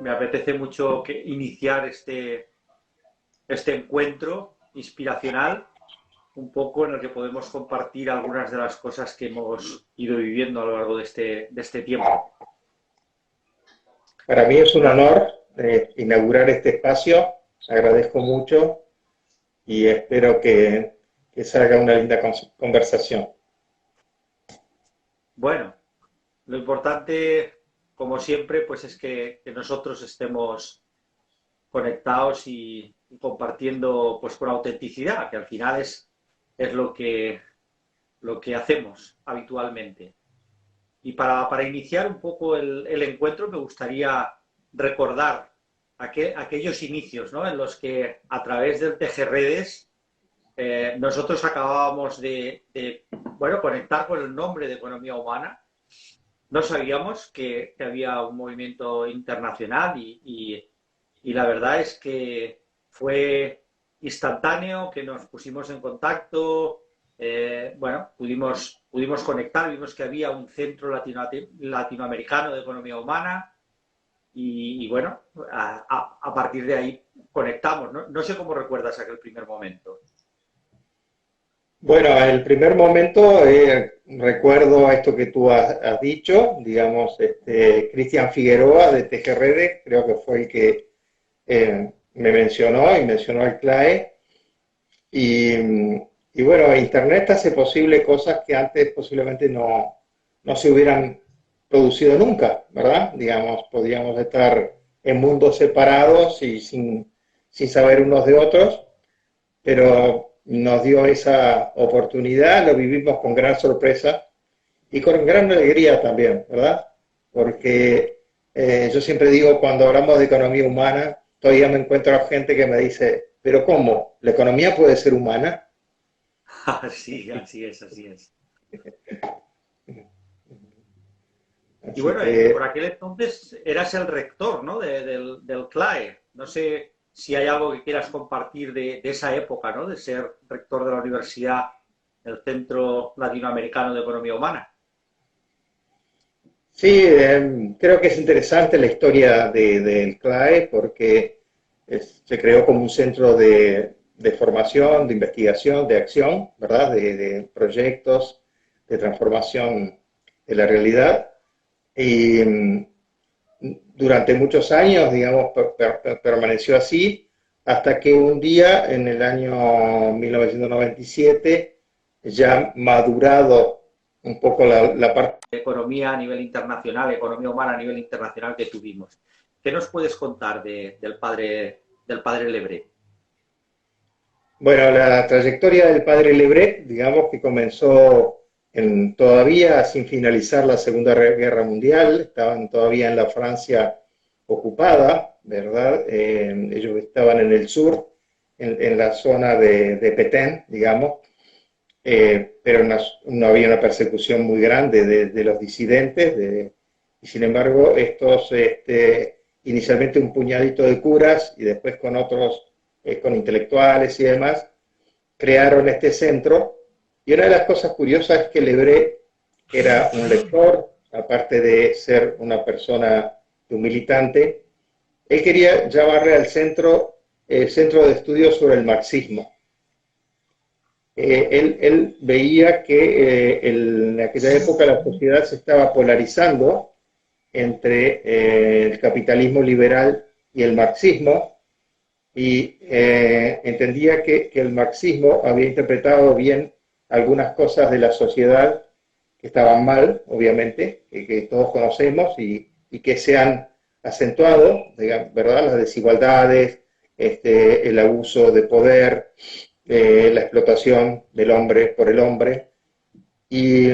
Me apetece mucho iniciar este encuentro inspiracional, un poco en el que podemos compartir algunas de las cosas que hemos ido viviendo a lo largo de este tiempo. Para mí es un Nada, honor inaugurar este espacio, agradezco mucho y espero que salga una linda conversación. bueno, lo importante, como siempre, pues es que nosotros estemos conectados y compartiendo pues con autenticidad, que al final es lo que hacemos habitualmente. Y para iniciar un poco el encuentro me gustaría recordar aquellos inicios, ¿no? En los que a través del Tejerredes nosotros acabábamos bueno, conectar con el nombre de economía humana. No sabíamos que había un movimiento internacional y la verdad es que fue instantáneo, que nos pusimos en contacto, bueno, pudimos conectar, vimos que había un centro latinoamericano de economía humana y bueno, a partir de ahí conectamos. No sé cómo recuerdas aquel primer momento. Bueno, el primer momento recuerdo esto que tú has dicho, digamos, Cristian Figueroa de Tejerredes, creo que fue el que me mencionó y mencionó el CLAE. Y, y bueno, Internet hace posible cosas que antes posiblemente no se hubieran producido nunca, ¿verdad? Digamos, podíamos estar en mundos separados y sin saber unos de otros, pero nos dio esa oportunidad, lo vivimos con gran sorpresa y con gran alegría también, ¿verdad? Porque yo siempre digo, cuando hablamos de economía humana, todavía me encuentro a gente que me dice, pero ¿cómo? ¿La economía puede ser humana? Sí, así es, así es. Y Así bueno, por que aquel entonces eras el rector, ¿no? Del CLAE. No sé si hay algo que quieras compartir de esa época, ¿no? De ser rector de la universidad del Centro Latinoamericano de Economía Humana. sí, creo que es interesante la historia del CLAE porque se creó como un centro de formación, de investigación, de acción, ¿verdad? De proyectos, de transformación de la realidad. Y durante muchos años, digamos, permaneció así, hasta que un día, en el año 1997, ya madurado un poco la parte. Economía a nivel internacional, economía humana a nivel internacional que tuvimos. ¿Qué nos puedes contar del padre Lebré? Bueno, la trayectoria del padre Lebré, digamos que comenzó todavía sin finalizar la Segunda Guerra Mundial, estaban todavía en la Francia ocupada, ¿verdad? Ellos estaban en el sur, en la zona de Petén, digamos, pero no había una persecución muy grande de los disidentes, y sin embargo estos, inicialmente un puñadito de curas y después con otros, con intelectuales y demás, crearon este centro. Y una de las cosas curiosas es que Lebré era un lector, aparte de ser una persona, un militante, él quería llamarle al centro el Centro de Estudios sobre el Marxismo. Él veía que en aquella época la sociedad se estaba polarizando entre el capitalismo liberal y el marxismo, y entendía que el marxismo había interpretado bien algunas cosas de la sociedad que estaban mal, obviamente, que todos conocemos y que se han acentuado, digamos, ¿verdad? Las desigualdades, el abuso de poder, la explotación del hombre por el hombre, y,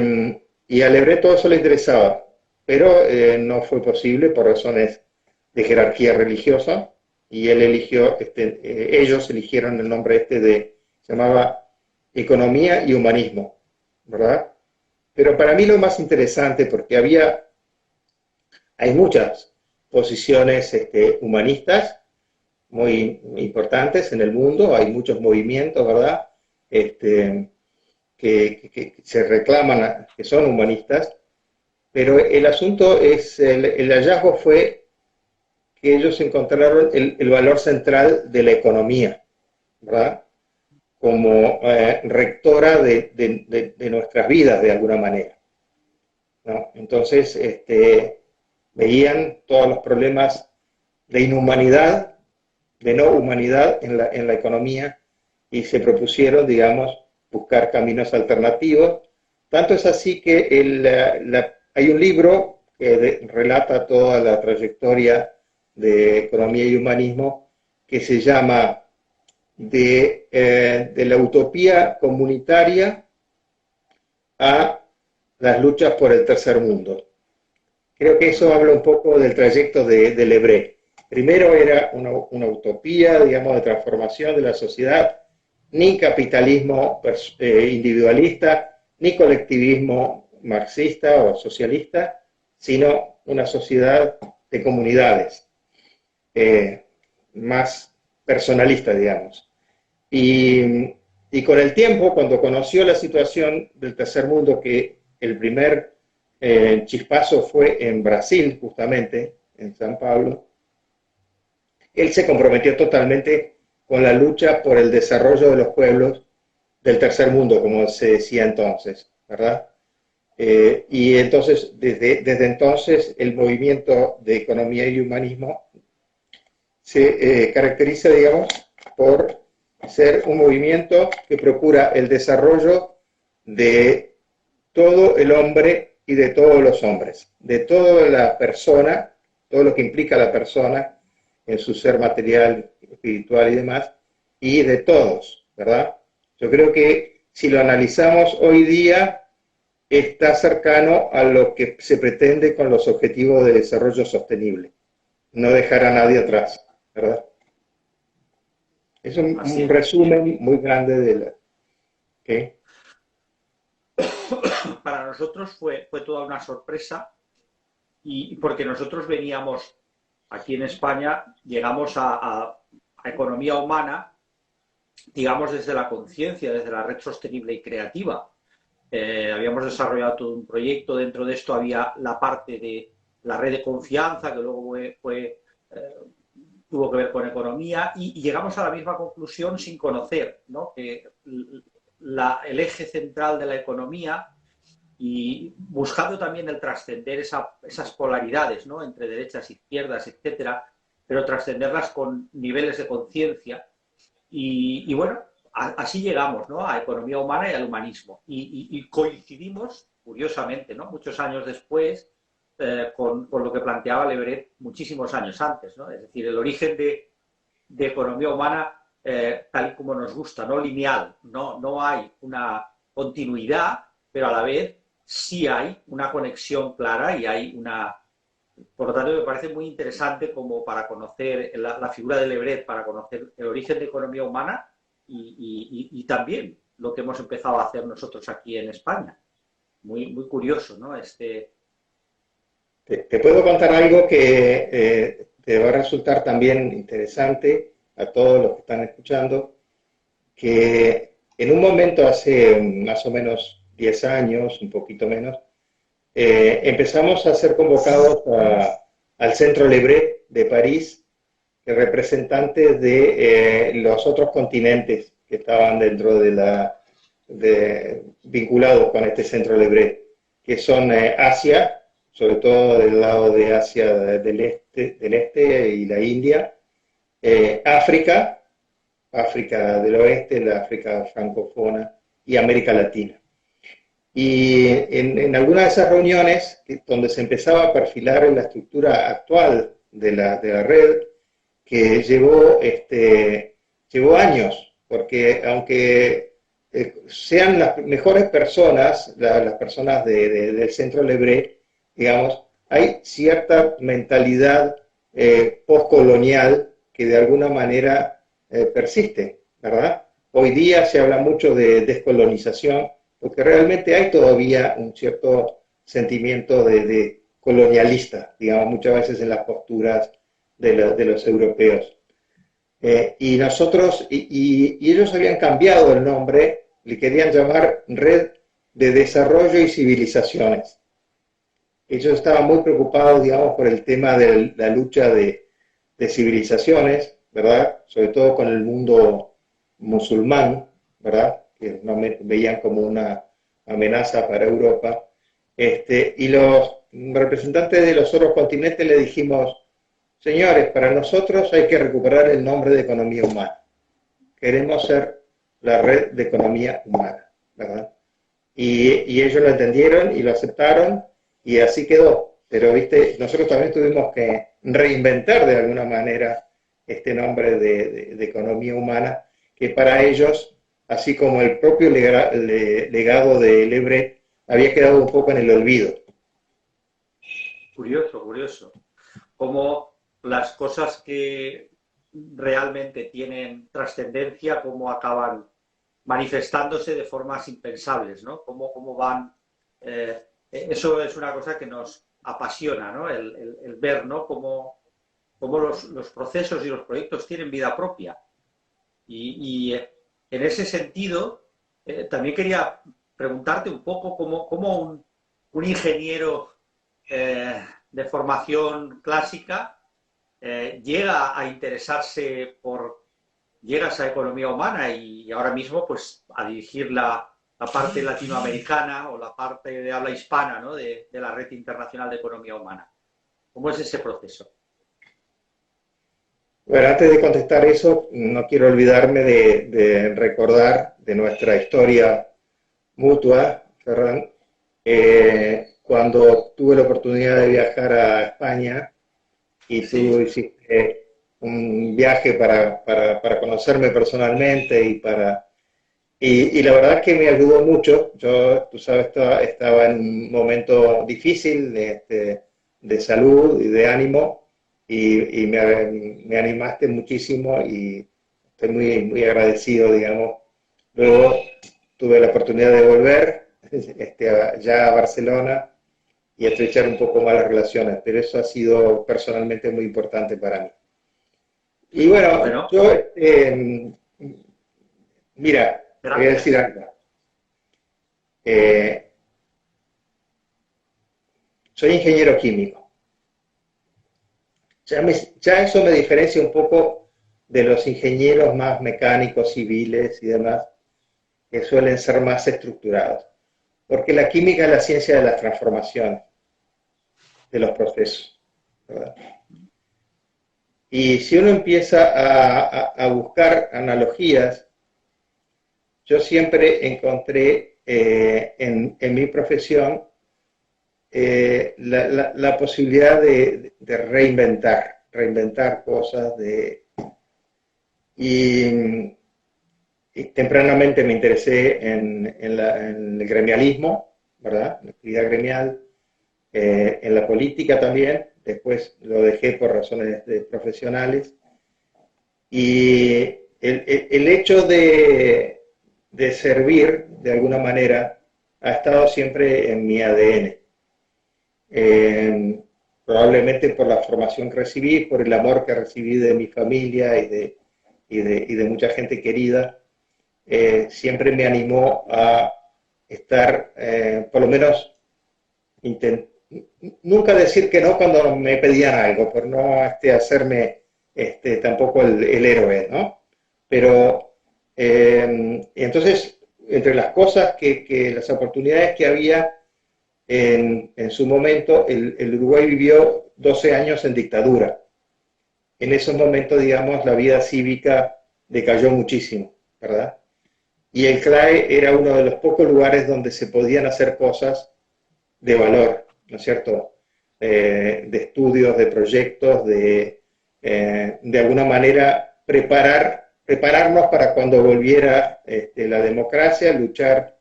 y a Lebré todo eso le interesaba, pero no fue posible por razones de jerarquía religiosa, y él eligió, ellos eligieron el nombre se llamaba Economía y Humanismo, ¿verdad? Pero para mí lo más interesante, porque hay muchas posiciones humanistas muy importantes en el mundo, hay muchos movimientos, ¿verdad? Que se reclaman, que son humanistas, pero el asunto es, el hallazgo fue que ellos encontraron el valor central de la economía, ¿verdad? Como rectora de nuestras vidas de alguna manera, ¿no? Entonces, veían todos los problemas de inhumanidad, de no humanidad en la economía, y se propusieron, digamos, buscar caminos alternativos. Tanto es así que hay un libro que relata toda la trayectoria de economía y humanismo, que se llama de la utopía comunitaria a las luchas por el tercer mundo. Creo que eso habla un poco del trayecto de Le Bret. Primero era una utopía, digamos, de transformación de la sociedad, ni capitalismo individualista, ni colectivismo marxista o socialista, sino una sociedad de comunidades, más personalista, digamos. Y con el tiempo, cuando conoció la situación del tercer mundo, que el primer chispazo fue en Brasil, justamente, en San Pablo, él se comprometió totalmente con la lucha por el desarrollo de los pueblos del tercer mundo, como se decía entonces, ¿verdad? Y entonces, desde entonces, el movimiento de economía y humanismo se caracteriza, digamos, por ser un movimiento que procura el desarrollo de todo el hombre y de todos los hombres, de toda la persona, todo lo que implica la persona en su ser material, espiritual y demás, y de todos, ¿verdad? Yo creo que si lo analizamos hoy día, está cercano a lo que se pretende con los objetivos de desarrollo sostenible. No dejar a nadie atrás, ¿verdad? Es un resumen muy grande de la... ¿Okay? Para nosotros fue toda una sorpresa, y porque nosotros veníamos aquí en España, llegamos a economía humana, digamos, desde la conciencia, desde la red sostenible y creativa. Habíamos desarrollado todo un proyecto. Dentro de esto había la parte de la red de confianza, que luego tuvo que ver con economía, y llegamos a la misma conclusión sin conocer, ¿no? Que el eje central de la economía, y buscando también el trascender esas polaridades, ¿no? Entre derechas, izquierdas, etcétera, pero trascenderlas con niveles de conciencia. Y bueno, así llegamos, ¿no? A economía humana y al humanismo. Y coincidimos, curiosamente, ¿no? Muchos años después, con lo que planteaba Le Bret muchísimos años antes, ¿no? Es decir, el origen de economía humana, tal y como nos gusta, no lineal, no hay una continuidad, pero a la vez sí hay una conexión clara y hay una... Por lo tanto, me parece muy interesante como para conocer la figura de Le Bret, para conocer el origen de economía humana y también lo que hemos empezado a hacer nosotros aquí en España. Muy, muy curioso, ¿no? Te puedo contar algo que te va a resultar también interesante a todos los que están escuchando, que en un momento hace más o menos 10 años, un poquito menos, empezamos a ser convocados al Centro Le Bret de París, representantes de los otros continentes que estaban dentro vinculados con este Centro Le Bret, que son Asia, sobre todo del lado de Asia del este y la India, África del oeste, la África francófona y América Latina. Y en algunas de esas reuniones, donde se empezaba a perfilar la estructura actual de la red, que llevó años, porque aunque sean las mejores personas, las personas del Centro Le Bret, digamos, hay cierta mentalidad postcolonial que de alguna manera persiste, ¿verdad? Hoy día se habla mucho de descolonización, porque realmente hay todavía un cierto sentimiento de colonialista, digamos, muchas veces en las posturas de los europeos. Y nosotros, y ellos habían cambiado el nombre, le querían llamar Red de Desarrollo y Civilizaciones. Ellos estaban muy preocupados, digamos, por el tema de la lucha de de civilizaciones, ¿verdad? Sobre todo con el mundo musulmán, ¿verdad? Que no veían como una amenaza para Europa. Y los representantes de los otros continentes le dijimos, señores, para nosotros hay que recuperar el nombre de economía humana. Queremos ser la red de economía humana, ¿verdad? Y ellos lo entendieron y lo aceptaron y así quedó. Pero, viste, nosotros también tuvimos que reinventar de alguna manera este nombre de economía humana, que para ellos, así como el propio legado de Le Bret, había quedado un poco en el olvido. Curioso, curioso. Como las cosas que realmente tienen trascendencia, cómo acaban manifestándose de formas impensables, ¿no? Cómo van... eso es una cosa que nos apasiona, ¿no? El ver, ¿no? Cómo los procesos y los proyectos tienen vida propia. Y en ese sentido, también quería preguntarte un poco cómo un ingeniero de formación clásica llega a interesarse llega a esa economía humana y ahora mismo pues a dirigir la parte latinoamericana o la parte de habla hispana, ¿no? de la Red Internacional de Economía Humana. ¿Cómo es ese proceso? Bueno, antes de contestar eso, no quiero olvidarme de recordar de nuestra historia mutua, Ferran. Cuando tuve la oportunidad de viajar a España y tú hiciste un viaje para conocerme personalmente y la verdad que me ayudó mucho. Yo, tú sabes, estaba en un momento difícil de salud y de ánimo y me animaste muchísimo y estoy muy, muy agradecido, digamos. Luego tuve la oportunidad de volver ya a Barcelona y estrechar un poco más las relaciones, pero eso ha sido personalmente muy importante para mí. Y bueno, Bueno, yo, mira, te voy a gracias. decir algo. Eh, Soy ingeniero químico. Ya eso me diferencia un poco de los ingenieros más mecánicos, civiles y demás, que suelen ser más estructurados. Porque la química es la ciencia de las transformaciones, de los procesos, ¿verdad? Y si uno empieza a buscar analogías, yo siempre encontré en mi profesión la posibilidad de reinventar cosas, y tempranamente me interesé en el gremialismo, ¿verdad? La actividad gremial, en la política también, después lo dejé por razones profesionales, y el hecho de servir de alguna manera ha estado siempre en mi ADN. Probablemente por la formación que recibí, por el amor que recibí de mi familia y de mucha gente querida, siempre me animó a estar, por lo menos, nunca decir que no cuando me pedían algo, por no hacerme tampoco el héroe, ¿no? Pero entonces, entre las cosas las oportunidades que había en su momento, el Uruguay vivió 12 años en dictadura. En esos momentos, digamos, la vida cívica decayó muchísimo, ¿verdad? Y el CLAE era uno de los pocos lugares donde se podían hacer cosas de valor, ¿no es cierto? De estudios, de proyectos, de alguna manera prepararnos para cuando volviera la democracia, luchar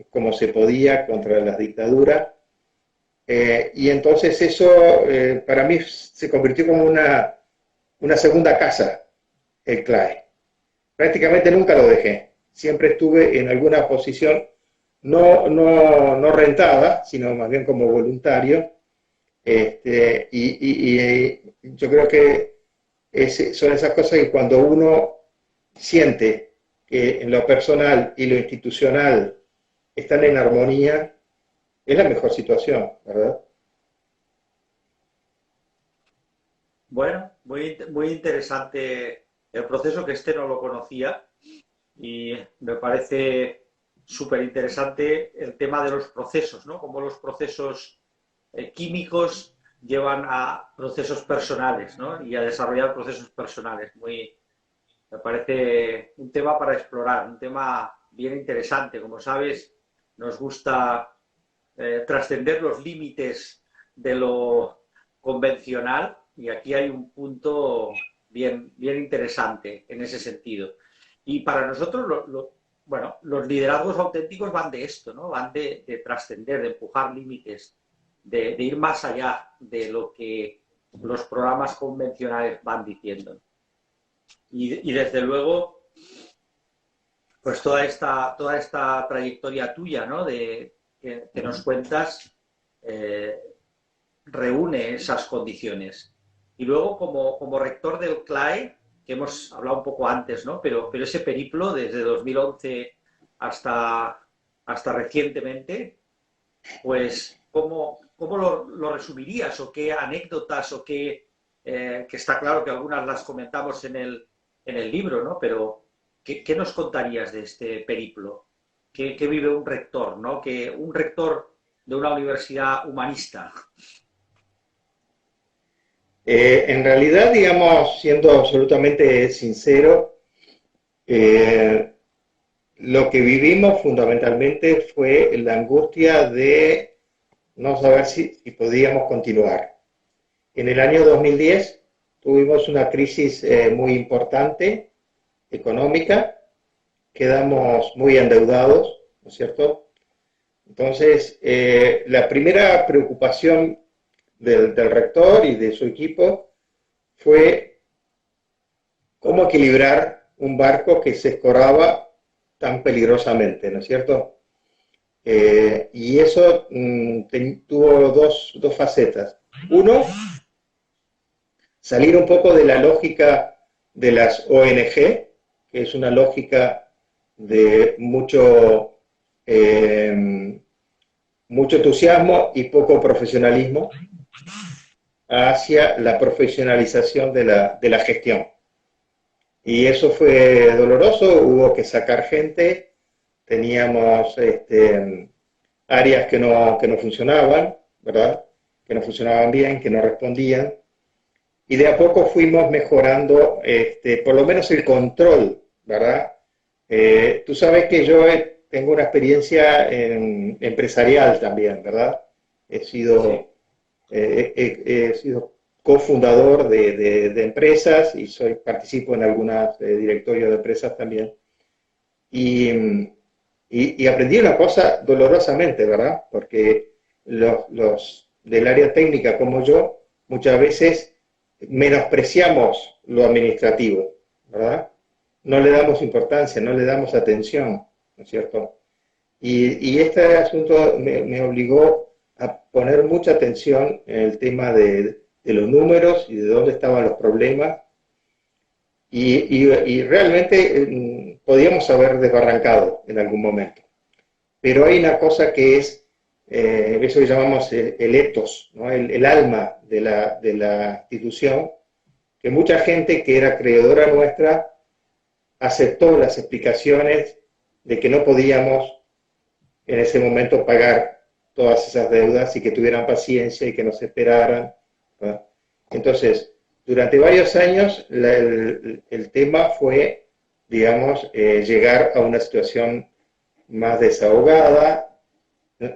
como se podía contra las dictaduras. Y entonces eso para mí se convirtió como una segunda casa, el CLAE. Prácticamente nunca lo dejé. Siempre estuve en alguna posición no rentada, sino más bien como voluntario. Y yo creo que son esas cosas que cuando uno siente que en lo personal y lo institucional están en armonía, es la mejor situación, ¿verdad? Bueno, muy interesante el proceso, que este no lo conocía, y me parece súper interesante el tema de los procesos, ¿no? Cómo los procesos químicos llevan a procesos personales, ¿no? Y a desarrollar procesos personales. Me parece un tema para explorar, un tema bien interesante. Como sabes, nos gusta trascender los límites de lo convencional, y aquí hay un punto bien interesante en ese sentido. Y para nosotros, bueno, los liderazgos auténticos van de esto, ¿no? Van de trascender, de empujar límites, de ir más allá de lo que los programas convencionales van diciendo. Y desde luego, pues toda esta trayectoria tuya, ¿no? Que nos cuentas, reúne esas condiciones. Y luego, como rector del CLAE, que hemos hablado un poco antes, ¿no? Pero ese periplo desde 2011 hasta recientemente, pues, ¿cómo lo resumirías? ¿O qué anécdotas? ¿O qué, que está claro que algunas las comentamos en el libro, ¿no? Pero, ¿qué nos contarías de este periplo? ¿Qué vive un rector, ¿no? Que un rector de una universidad humanista. En realidad, digamos, siendo absolutamente sincero, lo que vivimos fundamentalmente fue la angustia de no saber si podíamos continuar. En el año 2010 tuvimos una crisis muy importante, económica, quedamos muy endeudados, ¿no es cierto? Entonces, la primera preocupación del rector y de su equipo fue cómo equilibrar un barco que se escoraba tan peligrosamente, ¿no es cierto? Y eso tuvo dos facetas. Uno, salir un poco de la lógica de las ONG, que es una lógica de mucho entusiasmo y poco profesionalismo, hacia la profesionalización de la gestión. Y eso fue doloroso, hubo que sacar gente, teníamos áreas que no funcionaban, ¿verdad? Que no funcionaban bien, que no respondían, y de a poco fuimos mejorando por lo menos el control, ¿verdad? Tú sabes que yo tengo una experiencia empresarial también, ¿verdad? He sido cofundador de empresas y participo en algunos directorios de empresas también. Y aprendí una cosa dolorosamente, ¿verdad? Porque los del área técnica como yo, muchas veces menospreciamos lo administrativo, ¿verdad? No le damos importancia, no le damos atención, ¿no es cierto? Y este asunto me obligó a poner mucha atención en el tema de los números y de dónde estaban los problemas. Y realmente podíamos haber desbarrancado en algún momento. Pero hay una cosa que es eso que llamamos el ethos, ¿no? El alma de la institución, que mucha gente que era creedora nuestra aceptó las explicaciones de que no podíamos en ese momento pagar todas esas deudas y que tuvieran paciencia y que nos esperaran, ¿no? Entonces, durante varios años el tema fue, digamos, llegar a una situación más desahogada.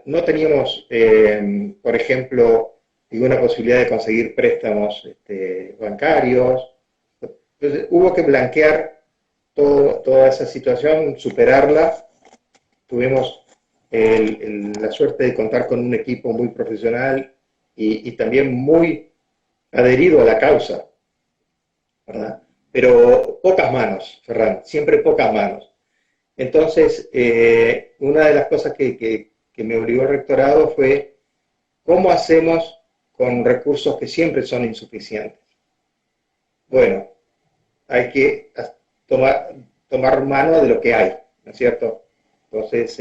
No teníamos, por ejemplo, ninguna posibilidad de conseguir préstamos bancarios. Entonces, hubo que blanquear toda esa situación, superarla. Tuvimos la suerte de contar con un equipo muy profesional y también muy adherido a la causa, ¿verdad? Pero pocas manos, Ferran, siempre pocas manos. Entonces, una de las cosas que me obligó el rectorado fue cómo hacemos con recursos que siempre son insuficientes. Bueno, hay que tomar mano de lo que hay, ¿no es cierto? Entonces,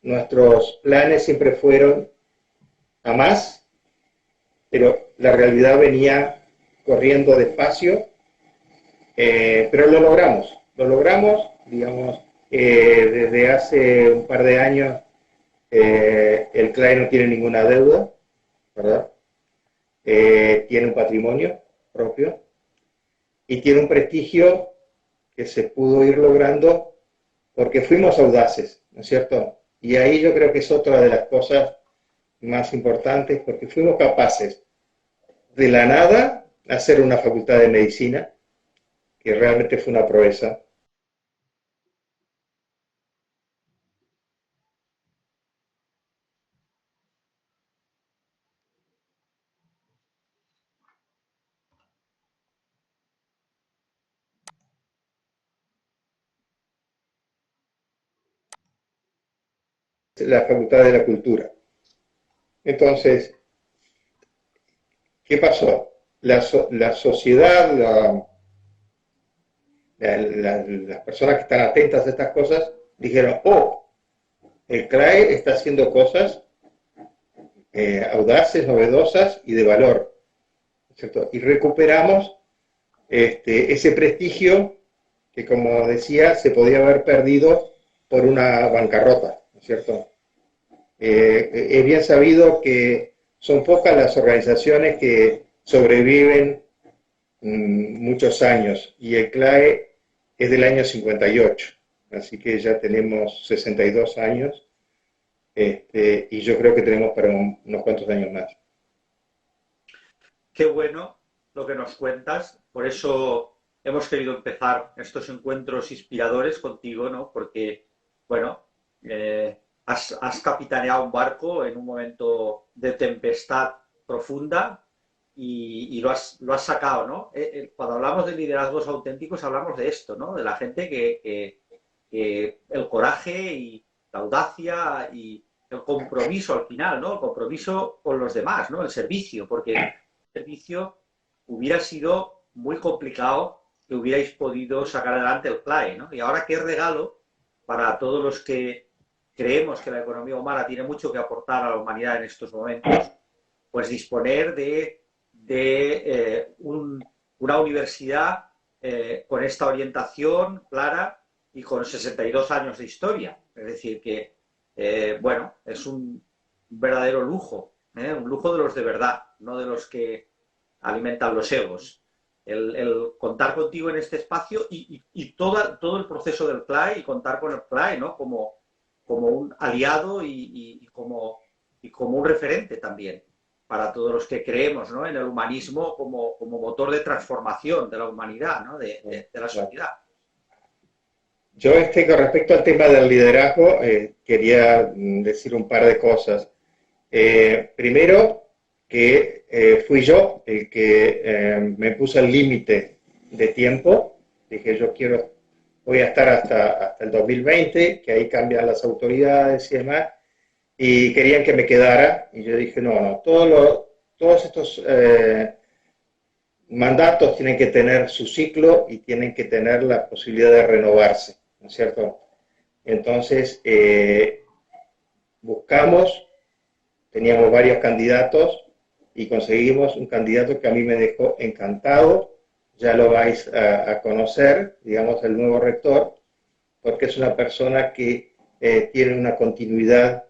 nuestros planes siempre fueron a más, pero la realidad venía corriendo despacio, pero lo logramos, digamos, desde hace un par de años el CLAE no tiene ninguna deuda, ¿verdad? Tiene un patrimonio propio y tiene un prestigio que se pudo ir logrando porque fuimos audaces, ¿no es cierto? Y ahí yo creo que es otra de las cosas más importantes, porque fuimos capaces de la nada hacer una facultad de medicina, que realmente fue una proeza. La Facultad de la Cultura. Entonces, ¿qué pasó? La sociedad, las personas que están atentas a estas cosas, dijeron, oh, el CRAE está haciendo cosas audaces, novedosas y de valor, ¿cierto? Y recuperamos ese prestigio que, como decía, se podía haber perdido por una bancarrota, ¿no es cierto? Es bien sabido que son pocas las organizaciones que sobreviven muchos años, y el CLAE es del año 58, así que ya tenemos 62 años, y yo creo que tenemos para unos cuantos años más. Qué bueno lo que nos cuentas, por eso hemos querido empezar estos encuentros inspiradores contigo, ¿no? Porque, bueno, has capitaneado un barco en un momento de tempestad profunda y lo has sacado, ¿no? Cuando hablamos de liderazgos auténticos hablamos de esto, ¿no? De la gente que el coraje y la audacia y el compromiso al final, ¿no? El compromiso con los demás, ¿no? El servicio, porque el servicio hubiera sido muy complicado que hubierais podido sacar adelante el CLAE, ¿no? Y ahora qué regalo para todos los que creemos que la economía humana tiene mucho que aportar a la humanidad en estos momentos, pues disponer de una universidad con esta orientación clara y con 62 años de historia. Es decir, que, bueno, es un verdadero lujo, un lujo de los de verdad, no de los que alimentan los egos. El contar contigo en este espacio y todo el proceso del CLAE y contar con el CLAE, ¿no? Como un aliado y como un referente también para todos los que creemos, ¿no? En el humanismo como motor de transformación de la humanidad, ¿no? de la sociedad. Yo, con respecto al tema del liderazgo, quería decir un par de cosas. Primero, que fui yo el que me puso el límite de tiempo. Dije, voy a estar hasta el 2020, que ahí cambian las autoridades y demás, y querían que me quedara, y yo dije, no, todos estos mandatos tienen que tener su ciclo y tienen que tener la posibilidad de renovarse, ¿no es cierto? Entonces, teníamos varios candidatos, y conseguimos un candidato que a mí me dejó encantado. Ya lo vais a conocer, digamos, el nuevo rector, porque es una persona que tiene una continuidad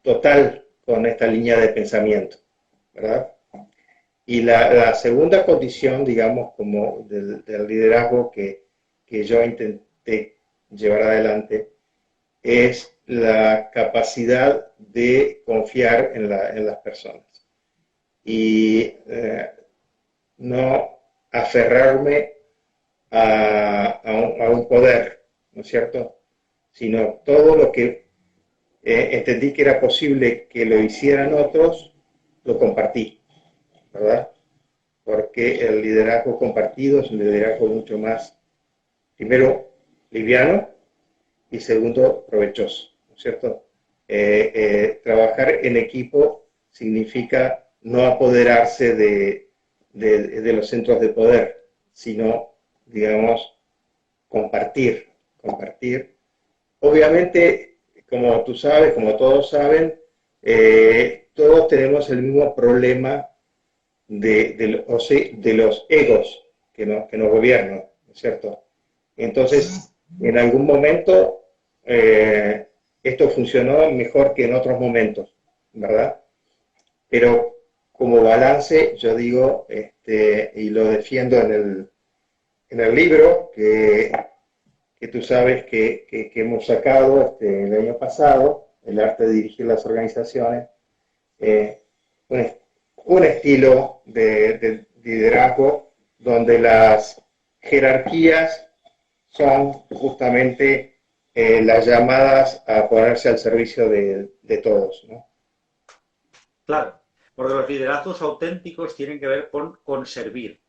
total con esta línea de pensamiento, ¿verdad? Y la segunda condición, digamos, como del liderazgo que yo intenté llevar adelante, es la capacidad de confiar en las personas y no aferrarme a un poder, ¿no es cierto? Sino todo lo que entendí que era posible que lo hicieran otros, lo compartí, ¿verdad? Porque el liderazgo compartido es un liderazgo mucho más, primero, liviano y segundo, provechoso, ¿no es cierto? Trabajar en equipo significa no apoderarse de los centros de poder, sino, digamos, compartir. Obviamente, como tú sabes, como todos saben, todos tenemos el mismo problema de los egos que nos gobiernan, ¿no es cierto? Entonces, en algún momento esto funcionó mejor que en otros momentos, ¿verdad? Pero como balance, yo digo, y lo defiendo en el libro que tú sabes que hemos sacado el año pasado, El arte de dirigir las organizaciones, eh, un, un estilo de liderazgo donde las jerarquías son justamente las llamadas a ponerse al servicio de todos, ¿no? Claro, porque los liderazgos auténticos tienen que ver con servir.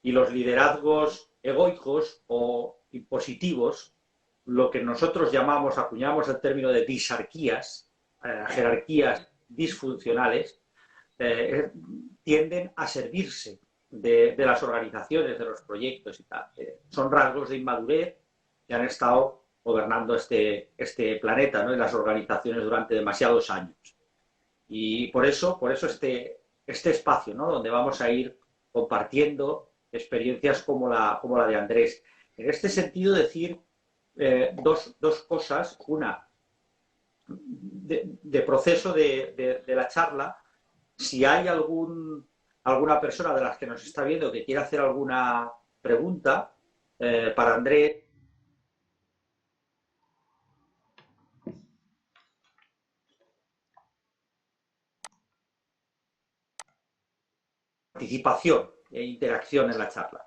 Y los liderazgos egoicos o impositivos, lo que nosotros llamamos, acuñamos el término de disarquías, jerarquías disfuncionales, tienden a servirse de las organizaciones, de los proyectos y tal. Son rasgos de inmadurez que han estado gobernando este planeta, ¿no? Y las organizaciones durante demasiados años. Y por eso este espacio, ¿no? Donde vamos a ir compartiendo experiencias como la de Andrés. En este sentido, decir dos cosas. Una, de proceso de la charla, si hay alguna persona de las que nos está viendo que quiera hacer alguna pregunta para Andrés, participación e interacción en la charla.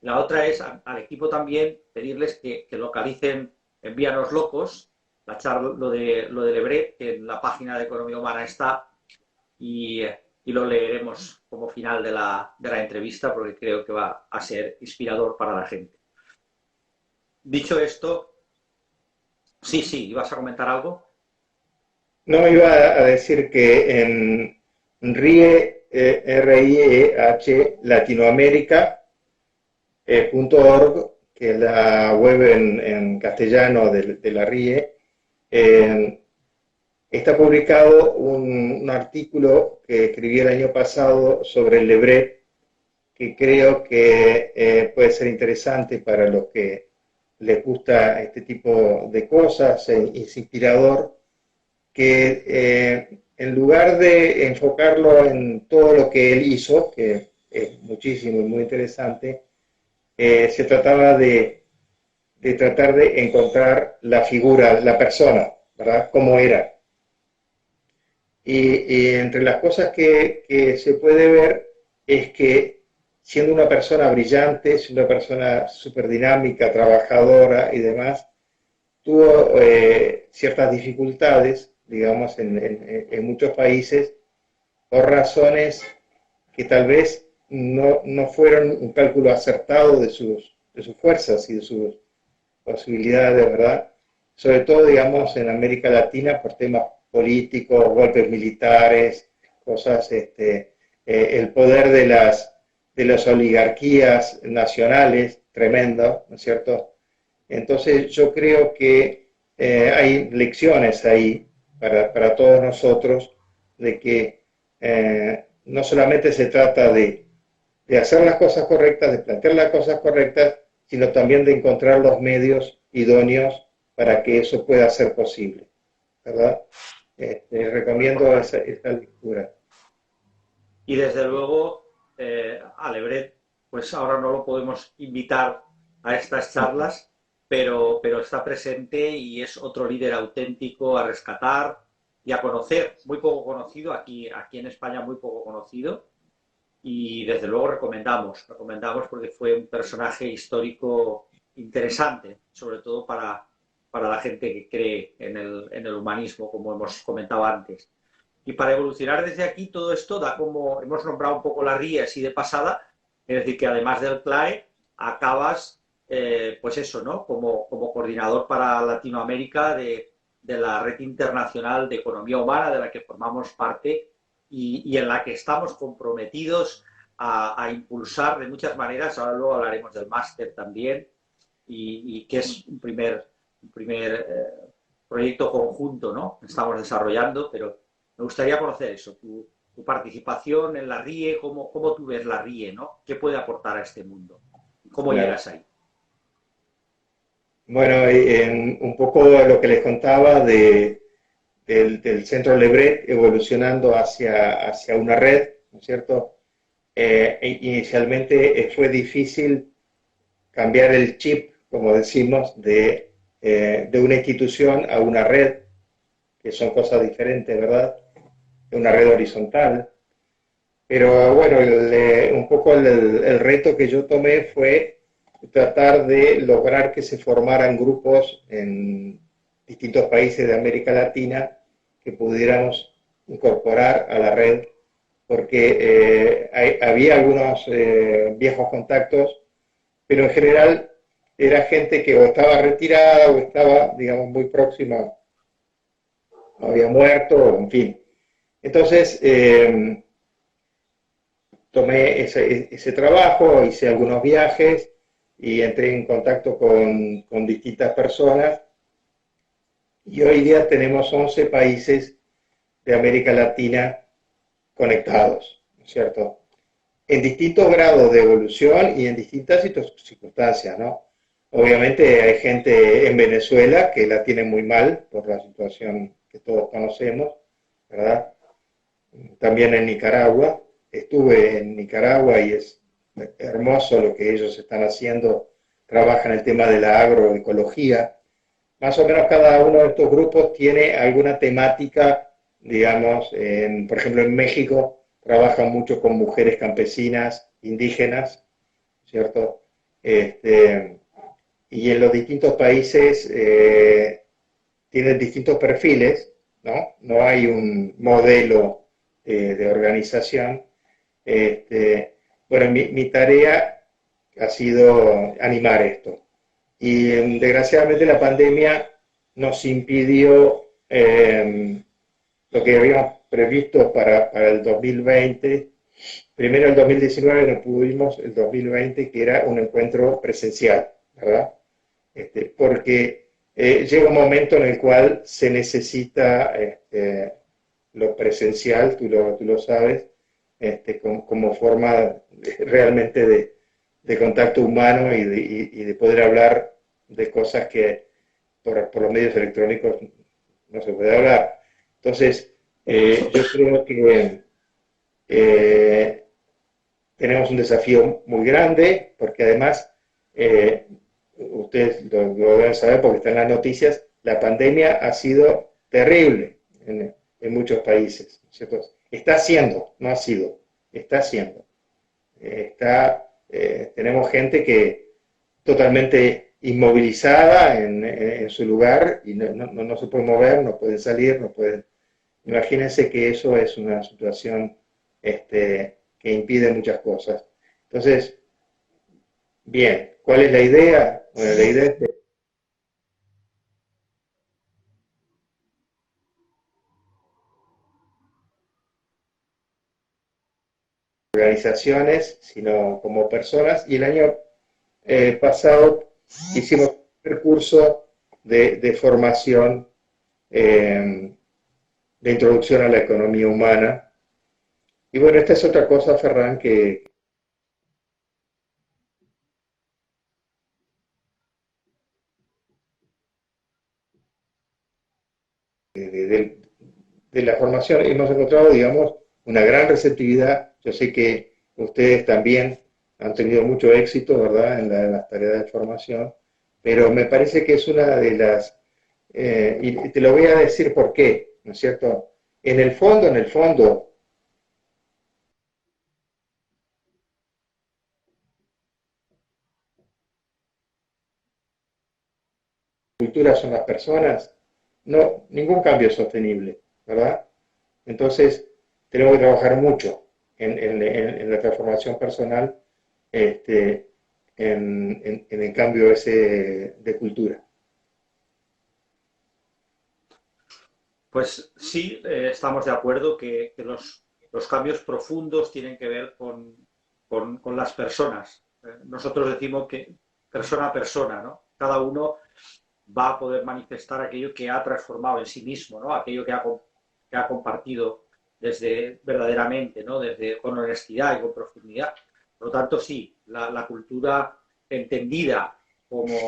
La otra es al equipo también pedirles que localicen Envíanos Locos, la charla, lo de Lebret, que en la página de Economía Humana está, y lo leeremos como final de la entrevista porque creo que va a ser inspirador para la gente. Dicho esto, sí, ¿ibas a comentar algo? No, iba a decir que en RIE, RIEH Latinoamérica.org, que es la web en castellano de la RIE, está publicado un artículo que escribí el año pasado sobre el Lebret, que creo que puede ser interesante para los que les gusta este tipo de cosas, es inspirador, que en lugar de enfocarlo en todo lo que él hizo, que es muchísimo y muy interesante, se trataba de tratar de encontrar la figura, la persona, ¿verdad? Cómo era. Y entre las cosas que se puede ver es que siendo una persona brillante, siendo una persona súper dinámica, trabajadora y demás, tuvo ciertas dificultades, digamos, en muchos países, por razones que tal vez no fueron un cálculo acertado de sus fuerzas y de sus posibilidades, ¿verdad? Sobre todo, digamos, en América Latina por temas políticos, golpes militares, cosas, el poder de las oligarquías nacionales, tremendo, ¿no es cierto? Entonces yo creo que hay lecciones ahí para todos nosotros de que no solamente se trata de hacer las cosas correctas, de plantear las cosas correctas, sino también de encontrar los medios idóneos para que eso pueda ser posible, ¿verdad? Recomiendo esa lectura. Y desde luego, a Lebret, pues ahora no lo podemos invitar a estas charlas, pero está presente y es otro líder auténtico a rescatar y a conocer, muy poco conocido, aquí en España muy poco conocido, y desde luego recomendamos porque fue un personaje histórico interesante, sobre todo para la gente que cree en el humanismo, como hemos comentado antes. Y para evolucionar desde aquí, todo esto da como, hemos nombrado un poco la RIE así de pasada, es decir, que además del CLAE, acabas, pues eso, ¿no? Como coordinador para Latinoamérica de la Red Internacional de Economía Humana, de la que formamos parte y en la que estamos comprometidos a impulsar de muchas maneras. Ahora luego hablaremos del máster también, y que es un primer proyecto conjunto, ¿no? Estamos desarrollando, pero me gustaría conocer eso, tu tu participación en la RIE, cómo tú ves la RIE, ¿no? ¿Qué puede aportar a este mundo? ¿Cómo Claro. llegas ahí? Bueno, un poco lo que les contaba del centro Lebret evolucionando hacia una red, ¿no es cierto? Inicialmente fue difícil cambiar el chip, como decimos, de una institución a una red, que son cosas diferentes, ¿verdad? De una red horizontal. Pero bueno, un poco el reto que yo tomé fue tratar de lograr que se formaran grupos en distintos países de América Latina que pudiéramos incorporar a la red, porque había algunos viejos contactos, pero en general era gente que o estaba retirada o estaba, digamos, muy próxima, o había muerto, en fin. Entonces, tomé ese trabajo, hice algunos viajes y entré en contacto con distintas personas. Y hoy día tenemos 11 países de América Latina conectados, ¿no es cierto? En distintos grados de evolución y en distintas circunstancias, ¿no? Obviamente hay gente en Venezuela que la tiene muy mal por la situación que todos conocemos, ¿verdad? También en Nicaragua. Estuve en Nicaragua y es hermoso lo que ellos están haciendo. Trabajan el tema de la agroecología. Más o menos cada uno de estos grupos tiene alguna temática, digamos, por ejemplo en México trabajan mucho con mujeres campesinas, indígenas, ¿cierto? Y en los distintos países tienen distintos perfiles, ¿no? No hay un modelo de organización. Bueno, mi tarea ha sido animar esto. Y desgraciadamente la pandemia nos impidió lo que habíamos previsto para el 2020. Primero el 2019 no pudimos, el 2020 que era un encuentro presencial, ¿verdad? Porque llega un momento en el cual se necesita lo presencial, tú lo sabes, como forma realmente de contacto humano y de poder hablar de cosas que por los medios electrónicos no se puede hablar. Entonces, yo creo que tenemos un desafío muy grande, porque además, ustedes lo deben saber porque están en las noticias, la pandemia ha sido terrible en muchos países, ¿cierto? Está siendo, no ha sido, está siendo. Tenemos gente que totalmente inmovilizada en su lugar y no se puede mover, no pueden salir, no pueden. Imagínense que eso es una situación que impide muchas cosas. Entonces, bien, ¿cuál es la idea? Bueno, la idea es de organizaciones, sino como personas. Y el año pasado hicimos un curso de formación de introducción a la economía humana. Y bueno, esta es otra cosa, Ferran, que de la formación hemos encontrado, digamos, una gran receptividad. Yo sé que ustedes también han tenido mucho éxito, ¿verdad?, en las tareas de formación, pero me parece que es una de las, y te lo voy a decir por qué, ¿no es cierto? En el fondo, cultura son las personas, no, ningún cambio es sostenible, ¿verdad? Entonces, tenemos que trabajar mucho en la transformación personal, en el cambio ese de cultura. Pues sí, estamos de acuerdo que los cambios profundos tienen que ver con las personas. Nosotros decimos que persona a persona, ¿no? Cada uno va a poder manifestar aquello que ha transformado en sí mismo, ¿no? Aquello que ha compartido desde verdaderamente, ¿no? Con honestidad y con profundidad. Por lo tanto, sí, la cultura entendida como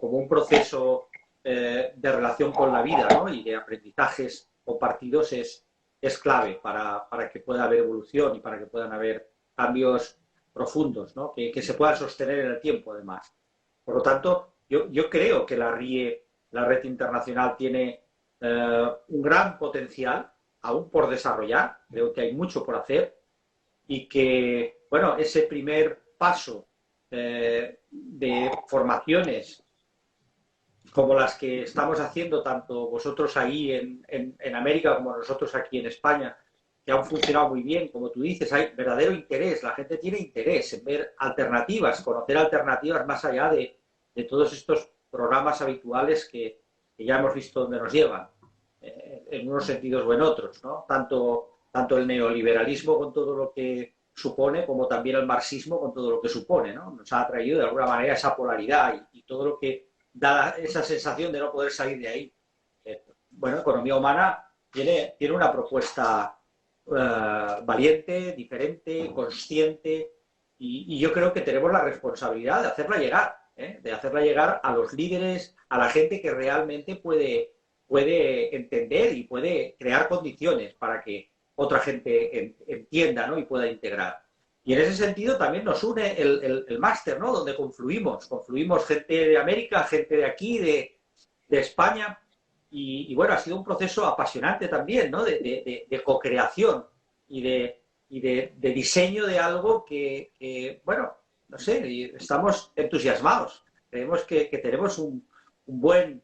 un proceso de relación con la vida, ¿no? Y de aprendizajes compartidos es clave para que pueda haber evolución y para que puedan haber cambios profundos, ¿no? Que se puedan sostener en el tiempo, además. Por lo tanto, yo creo que la RIE, la Red Internacional, tiene un gran potencial aún por desarrollar. Creo que hay mucho por hacer y que, bueno, ese primer paso de formaciones como las que estamos haciendo tanto vosotros ahí en América como nosotros aquí en España, que han funcionado muy bien, como tú dices, hay verdadero interés, la gente tiene interés en ver alternativas, conocer alternativas más allá de todos estos programas habituales que ya hemos visto dónde nos llevan, en unos sentidos o en otros, ¿no? Tanto el neoliberalismo con todo lo que supone, como también el marxismo con todo lo que supone, ¿no? Nos ha traído de alguna manera esa polaridad y todo lo que da esa sensación de no poder salir de ahí. Bueno, economía humana tiene una propuesta valiente, diferente, consciente, y yo creo que tenemos la responsabilidad de hacerla llegar, de hacerla llegar a los líderes, a la gente que realmente puede entender y puede crear condiciones para que otra gente entienda, ¿no? Y pueda integrar. Y en ese sentido también nos une el máster, ¿no? Donde confluimos gente de América, gente de aquí, de España, y bueno, ha sido un proceso apasionante también, ¿no? De co-creación y de diseño de algo que, bueno, no sé, estamos entusiasmados. Creemos que tenemos un buen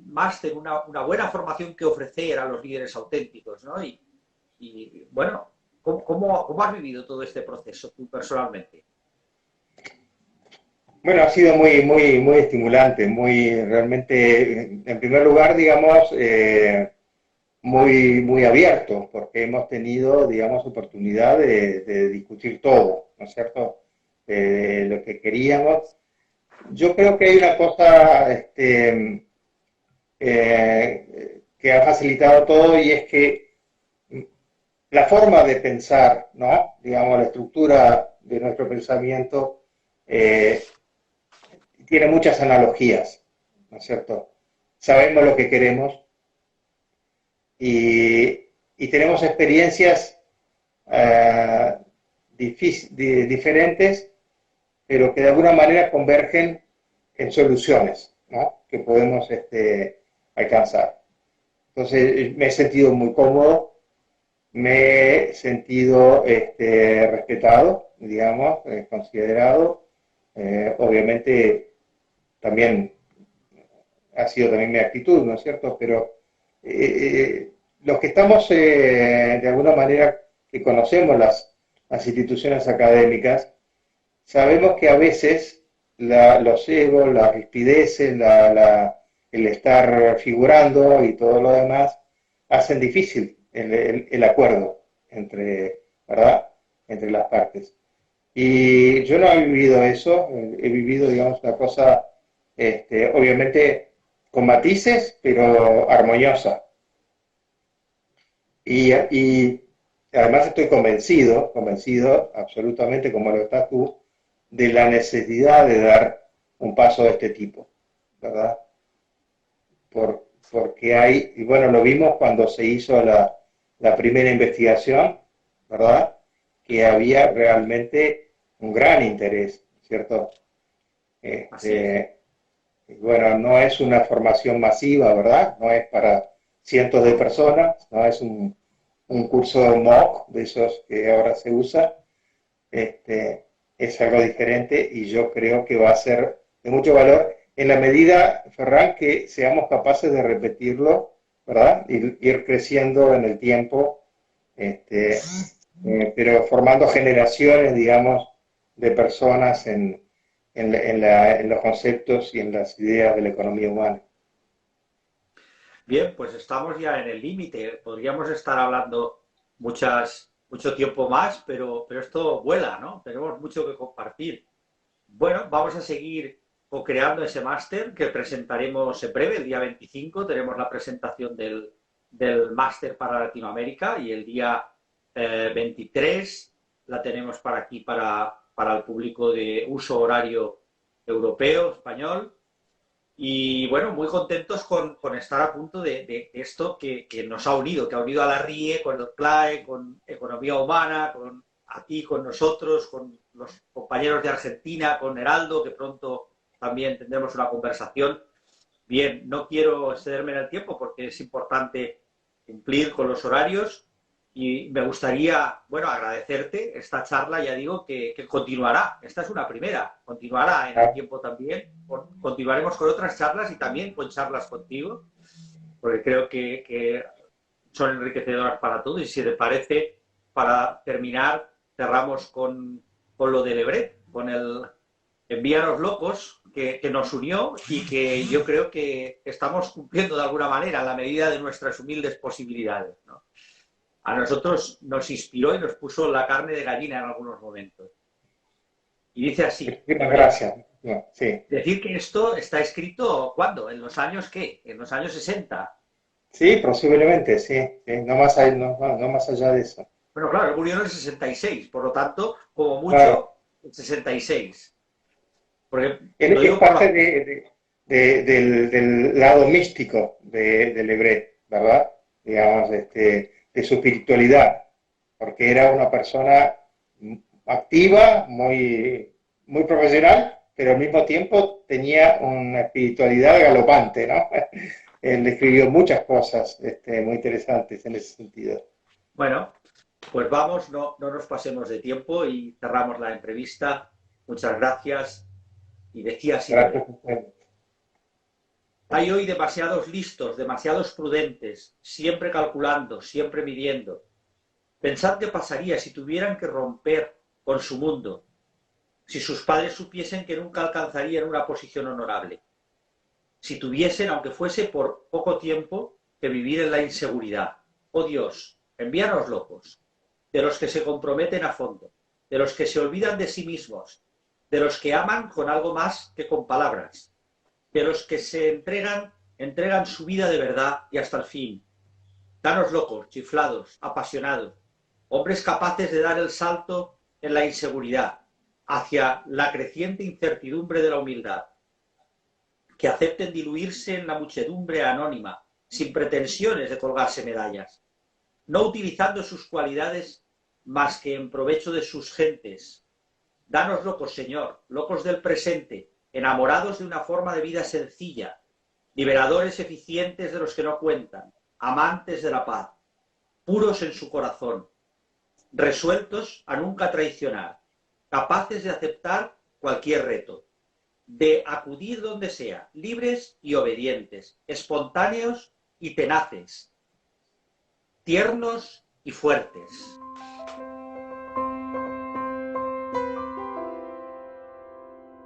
máster, una buena formación que ofrecer a los líderes auténticos, ¿no? Y bueno, ¿cómo has vivido todo este proceso tú personalmente? Bueno, ha sido muy estimulante, realmente, en primer lugar, digamos, muy abierto, porque hemos tenido, digamos, oportunidad de discutir todo, ¿no es cierto? Lo que queríamos. Yo creo que hay una cosa que ha facilitado todo, y es que la forma de pensar, ¿no? Digamos, la estructura de nuestro pensamiento tiene muchas analogías, ¿no es cierto? Sabemos lo que queremos y tenemos experiencias diferentes, pero que de alguna manera convergen en soluciones, ¿no? Que podemos alcanzar. Entonces me he sentido muy cómodo, me he sentido respetado, digamos, considerado. Obviamente también ha sido también mi actitud, ¿no es cierto? Pero los que estamos de alguna manera que conocemos las instituciones académicas, sabemos que a veces los egos, las rispideces, el estar figurando y todo lo demás hacen difícil el acuerdo ¿verdad? Entre las partes. Y yo no he vivido eso, he vivido, digamos, una cosa, obviamente con matices, pero armoniosa. Y además estoy convencido absolutamente, como lo estás tú, de la necesidad de dar un paso de este tipo, ¿verdad? Porque hay, y bueno, lo vimos cuando se hizo la primera investigación, ¿verdad? Que había realmente un gran interés, ¿cierto? Bueno, no es una formación masiva, ¿verdad? No es para cientos de personas, no es un curso MOOC de esos que ahora se usa. Es algo diferente y yo creo que va a ser de mucho valor en la medida, Ferran, que seamos capaces de repetirlo, ¿verdad? Ir creciendo en el tiempo, pero formando generaciones, digamos, de personas en los conceptos y en las ideas de la economía humana. Bien, pues estamos ya en el límite. Podríamos estar hablando mucho tiempo más, pero esto vuela, ¿no? Tenemos mucho que compartir. Bueno, vamos a seguir co-creando ese máster que presentaremos en breve, el día 25. Tenemos la presentación del del máster para Latinoamérica y el día 23 la tenemos para aquí, para el público de uso horario europeo, español. Y bueno, muy contentos con estar a punto de esto que nos ha unido, que ha unido a la RIE con el CLAE, con Economía Humana, con aquí, con nosotros, con los compañeros de Argentina, con Heraldo, que pronto también tendremos una conversación. Bien, no quiero excederme en el tiempo porque es importante cumplir con los horarios y me gustaría, bueno, agradecerte esta charla, ya digo, que continuará. Esta es una primera, continuará en el tiempo también. Continuaremos con otras charlas y también con charlas contigo, porque creo que son enriquecedoras para todos. Y si te parece, para terminar, cerramos con lo de Lebret, con el Envíanos Locos, que nos unió y que yo creo que estamos cumpliendo de alguna manera en la medida de nuestras humildes posibilidades, ¿no? A nosotros nos inspiró y nos puso la carne de gallina en algunos momentos. Y dice así. Muchísimas gracias. Sí. Decir que esto está escrito, ¿cuándo? ¿En los años qué? ¿En los años 60? Sí, posiblemente, sí. No más allá de eso. Bueno, claro, él murió en el 66, por lo tanto, como mucho, claro. el 66. Porque Es parte del lado místico de Lebret, ¿verdad? Digamos, de su espiritualidad, porque era una persona activa, muy, muy profesional, pero al mismo tiempo tenía una espiritualidad galopante, ¿no? Él escribió muchas cosas muy interesantes en ese sentido. Bueno, pues vamos, no nos pasemos de tiempo y cerramos la entrevista. Muchas gracias. Y decía así. Gracias. Hay hoy demasiados listos, demasiados prudentes, siempre calculando, siempre midiendo. Pensad qué pasaría si tuvieran que romper con su mundo, si sus padres supiesen que nunca alcanzarían una posición honorable, si tuviesen, aunque fuese por poco tiempo, que vivir en la inseguridad. Oh Dios, envíanos locos, de los que se comprometen a fondo, de los que se olvidan de sí mismos, de los que aman con algo más que con palabras, de los que se entregan su vida de verdad y hasta el fin. Danos locos, chiflados, apasionados, hombres capaces de dar el salto en la inseguridad hacia la creciente incertidumbre de la humildad, que acepten diluirse en la muchedumbre anónima, sin pretensiones de colgarse medallas, no utilizando sus cualidades más que en provecho de sus gentes. Danos locos, Señor, locos del presente, enamorados de una forma de vida sencilla, liberadores eficientes de los que no cuentan, amantes de la paz, puros en su corazón, resueltos a nunca traicionar, capaces de aceptar cualquier reto, de acudir donde sea, libres y obedientes, espontáneos y tenaces, tiernos y fuertes.